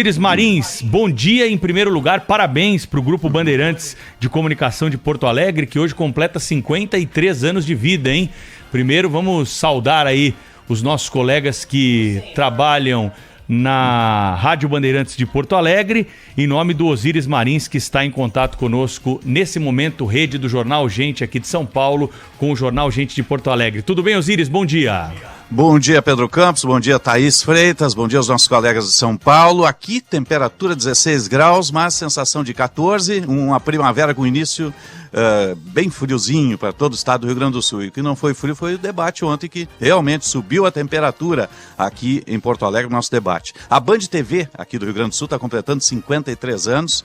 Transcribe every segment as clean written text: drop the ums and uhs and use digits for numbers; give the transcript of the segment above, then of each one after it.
Osíris Marins, bom dia. Em primeiro lugar, parabéns para o Grupo Bandeirantes de Comunicação de Porto Alegre, que hoje completa 53 anos de vida, hein? Primeiro, vamos saudar aí os nossos colegas que trabalham na Rádio Bandeirantes de Porto Alegre, em nome do Osíris Marins, que está em contato conosco nesse momento, rede do Jornal Gente aqui de São Paulo, com o Jornal Gente de Porto Alegre. Tudo bem, Osíris? Bom dia. Bom dia, Pedro Campos, bom dia, Thaís Freitas, bom dia aos nossos colegas de São Paulo. Aqui, temperatura 16 graus, mas sensação de 14, uma primavera com início bem friozinho para todo o estado do Rio Grande do Sul. E o que não foi frio foi o debate ontem, que realmente subiu a temperatura aqui em Porto Alegre, no nosso debate. A Band TV, aqui do Rio Grande do Sul, está completando 53 anos,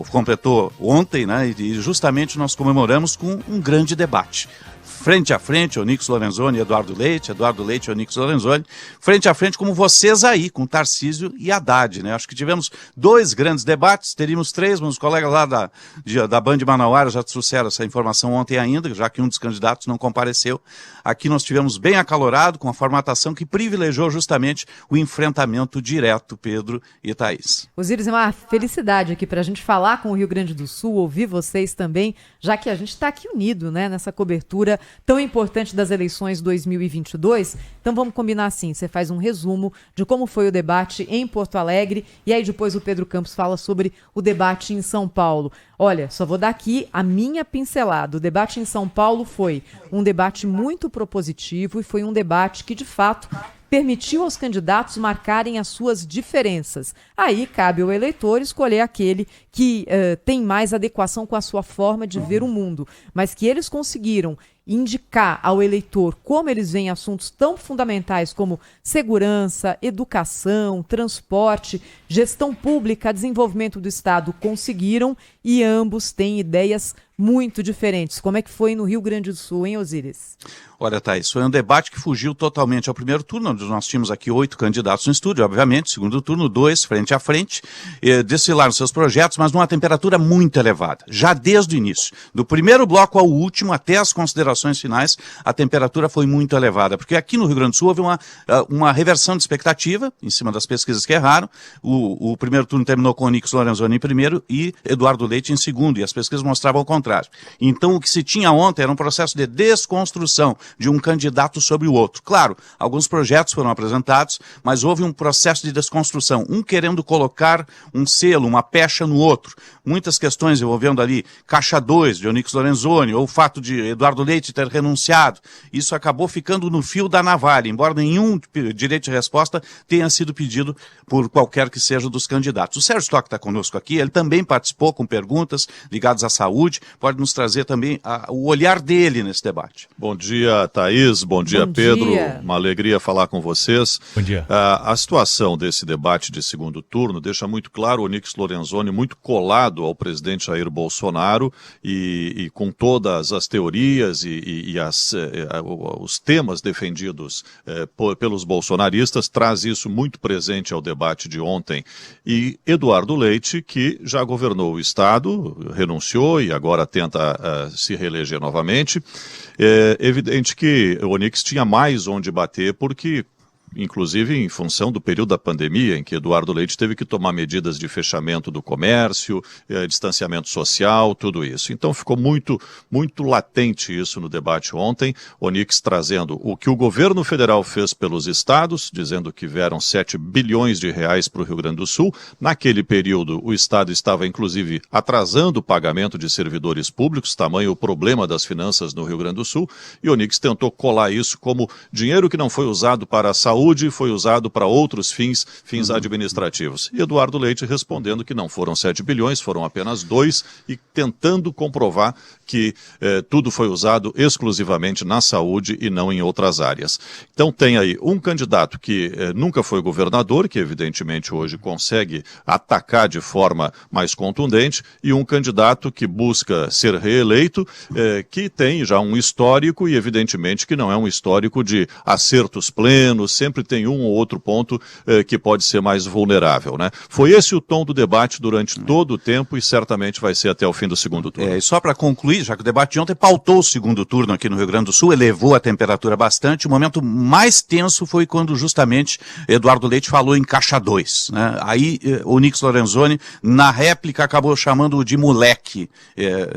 completou ontem, né? E justamente nós comemoramos com um grande debate. Frente a frente, Onyx Lorenzoni e Eduardo Leite e Onyx Lorenzoni, frente a frente como vocês aí, com Tarcísio e Haddad, né? Acho que tivemos 2 grandes debates, teríamos 3, mas os colegas lá da Band Manauara já trouxeram essa informação ontem ainda, já que um dos candidatos não compareceu. Aqui nós tivemos bem acalorado, com a formatação que privilegiou justamente o enfrentamento direto, Pedro e Thaís. Osíris, é uma felicidade aqui para a gente falar com o Rio Grande do Sul, ouvir vocês também, já que a gente está aqui unido, né, nessa cobertura tão importante das eleições 2022. Então vamos combinar assim, você faz um resumo de como foi o debate em Porto Alegre e aí depois o Pedro Campos fala sobre o debate em São Paulo. Olha, só vou dar aqui a minha pincelada. O debate em São Paulo foi um debate muito propositivo e foi um debate que, de fato, permitiu aos candidatos marcarem as suas diferenças. Aí cabe ao eleitor escolher aquele que tem mais adequação com a sua forma de ver o mundo, mas que eles conseguiram indicar ao eleitor como eles veem assuntos tão fundamentais como segurança, educação, transporte, gestão pública, desenvolvimento do Estado, conseguiram, e ambos têm ideias muito diferentes. Como é que foi no Rio Grande do Sul, hein, Osíris? Olha, Thaís, foi um debate que fugiu totalmente ao primeiro turno, onde nós tínhamos aqui 8 candidatos no estúdio, obviamente, segundo turno, 2 frente a frente, desfilaram seus projetos, mas numa temperatura muito elevada, já desde o início. Do primeiro bloco ao último, até as considerações finais, a temperatura foi muito elevada, porque aqui no Rio Grande do Sul houve uma reversão de expectativa, em cima das pesquisas que erraram. O primeiro turno terminou com Onyx Lorenzoni em primeiro e Eduardo Leite em segundo, e as pesquisas mostravam o contrário. Então, o que se tinha ontem era um processo de desconstrução de um candidato sobre o outro. Claro, alguns projetos foram apresentados, mas houve um processo de desconstrução, um querendo colocar um selo, uma pecha no outro. Muitas questões envolvendo ali Caixa 2, de Onyx Lorenzoni, ou o fato de Eduardo Leite ter renunciado. Isso acabou ficando no fio da navalha, embora nenhum direito de resposta tenha sido pedido por qualquer que seja dos candidatos. O Sérgio Stock está conosco aqui, ele também participou com perguntas ligadas à saúde, pode nos trazer também o olhar dele nesse debate. Bom dia, Thaís, bom dia, Pedro, uma alegria falar com vocês. Bom dia. A situação desse debate de segundo turno deixa muito claro o Onyx Lorenzoni muito colado ao presidente Jair Bolsonaro e com todas as teorias e os temas defendidos pelos bolsonaristas, traz isso muito presente ao debate de ontem. E Eduardo Leite, que já governou o Estado, renunciou e agora tenta se reeleger novamente. É evidente que o Onyx tinha mais onde bater, porque, inclusive em função do período da pandemia, em que Eduardo Leite teve que tomar medidas de fechamento do comércio, distanciamento social, tudo isso. Então ficou muito latente isso no debate ontem, Onyx trazendo o que o governo federal fez pelos estados, dizendo que vieram 7 bilhões de reais para o Rio Grande do Sul. Naquele período, o estado estava, inclusive, atrasando o pagamento de servidores públicos, tamanho o problema das finanças no Rio Grande do Sul, e Onyx tentou colar isso como dinheiro que não foi usado para a saúde, foi usado para outros fins administrativos. E Eduardo Leite respondendo que não foram 7 bilhões, foram apenas 2, e tentando comprovar que tudo foi usado exclusivamente na saúde e não em outras áreas. Então tem aí um candidato que nunca foi governador, que evidentemente hoje consegue atacar de forma mais contundente, e um candidato que busca ser reeleito, que tem já um histórico e evidentemente que não é um histórico de acertos plenos, sempre tem um ou outro ponto que pode ser mais vulnerável, né? Foi esse o tom do debate durante todo o tempo e certamente vai ser até o fim do segundo turno. E só para concluir, Thaís, já que o debate de ontem pautou o segundo turno aqui no Rio Grande do Sul, elevou a temperatura bastante. O momento mais tenso foi quando justamente Eduardo Leite falou em caixa 2, né? Aí o Onyx Lorenzoni, na réplica, acabou chamando-o de moleque,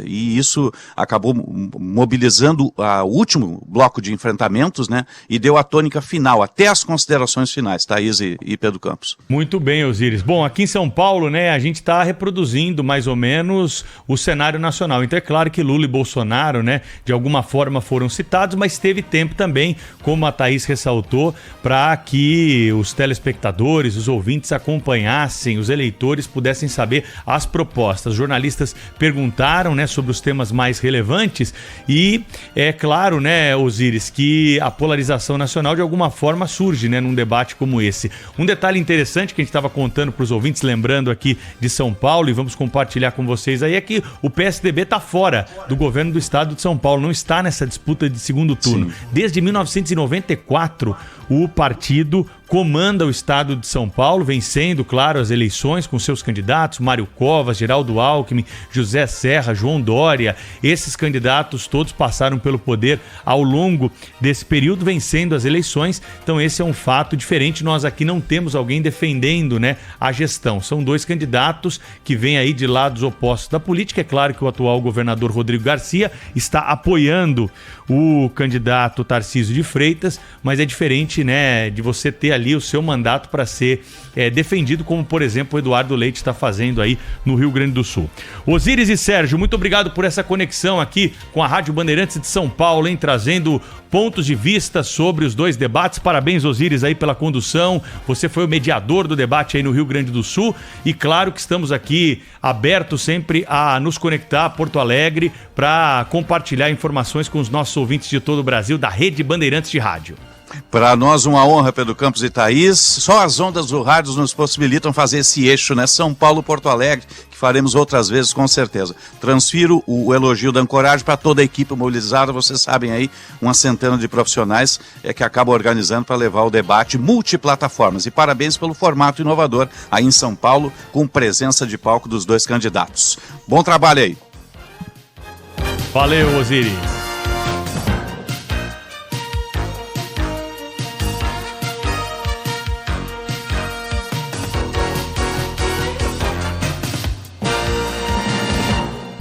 e isso acabou mobilizando o último bloco de enfrentamentos, né? E deu a tônica final, até as considerações finais, Thaís e Pedro Campos. Muito bem, Osíris. Bom, aqui em São Paulo, né, a gente está reproduzindo mais ou menos o cenário nacional. Então é claro que Lula e Bolsonaro, né, de alguma forma foram citados, mas teve tempo também, como a Thaís ressaltou, para que os telespectadores, os ouvintes acompanhassem, os eleitores pudessem saber as propostas. Os jornalistas perguntaram, né, sobre os temas mais relevantes e é claro, né, Osíris, que a polarização nacional de alguma forma surge, né, num debate como esse. Um detalhe interessante que a gente estava contando para os ouvintes, lembrando aqui de São Paulo, e vamos compartilhar com vocês aí, é que o PSDB está fora do governo do estado de São Paulo, não está nessa disputa de segundo turno. Sim. Desde 1994, o partido comanda o estado de São Paulo, vencendo, claro, as eleições com seus candidatos, Mário Covas, Geraldo Alckmin, José Serra, João Dória. Esses candidatos todos passaram pelo poder ao longo desse período, vencendo as eleições. Então esse é um fato diferente. Nós aqui não temos alguém defendendo, né, a gestão. São dois candidatos que vêm aí de lados opostos da política. É claro que o atual governador Rodrigo Garcia está apoiando o candidato Tarcísio de Freitas, mas é diferente, né, de você ter ali o seu mandato para ser defendido, como por exemplo o Eduardo Leite está fazendo aí no Rio Grande do Sul. Osíris e Sérgio, muito obrigado por essa conexão aqui com a Rádio Bandeirantes de São Paulo, hein, trazendo pontos de vista sobre os dois debates. Parabéns, Osíris, aí pela condução. Você foi o mediador do debate aí no Rio Grande do Sul e claro que estamos aqui abertos sempre a nos conectar a Porto Alegre para compartilhar informações com os nossos ouvintes de todo o Brasil da Rede Bandeirantes de Rádio. Para nós uma honra, Pedro Campos e Thaís. Só as ondas do rádio nos possibilitam fazer esse eixo, né? São Paulo-Porto Alegre, que faremos outras vezes com certeza. Transfiro o elogio da ancoragem para toda a equipe mobilizada. Vocês sabem aí, uma centena de profissionais que acabam organizando para levar o debate multiplataformas. E parabéns pelo formato inovador aí em São Paulo, com presença de palco dos dois candidatos. Bom trabalho aí. Valeu, Osíris.